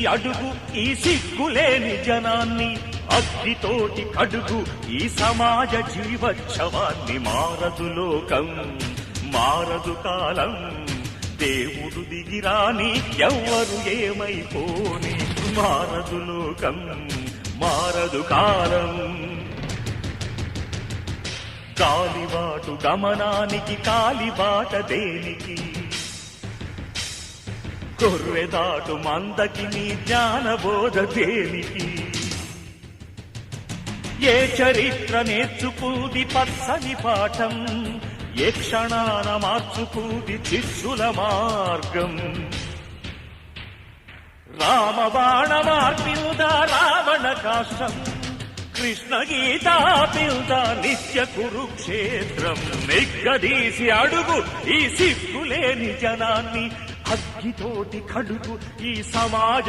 అడుగు ఈ సిగ్గులేని జనాన్ని, అగ్గితోటి కడుగు ఈ సమాజ జీవోత్సవాన్ని. మారదు లోకం, మారదు కాలం, దేవుడు దిగిరాని ఎవ్వరు ఏమైపోని. మారదు లోకం, మారదు కాలం. కాలిబాటు గమనానికి కాలిబాట దేనికి, కొర్రెదాటు మందకి నీ జ్ఞానబోధ దేనికి. ఏ చరిత్ర నేర్చుకుంది పచ్చని పాఠం, ఏ క్షణాన మార్చుకుంది శిష్యుల మార్గం. రామబాణ మార్పిల్దా రావణ కాష్టం, కృష్ణ గీతా పిల్దా నిత్య కురుక్షేత్రం. నిగ్గదీసి అడుగు ఈ సిగ్గులేని జనాన్ని, అగ్గితోటి కడుగు ఈ సమాజ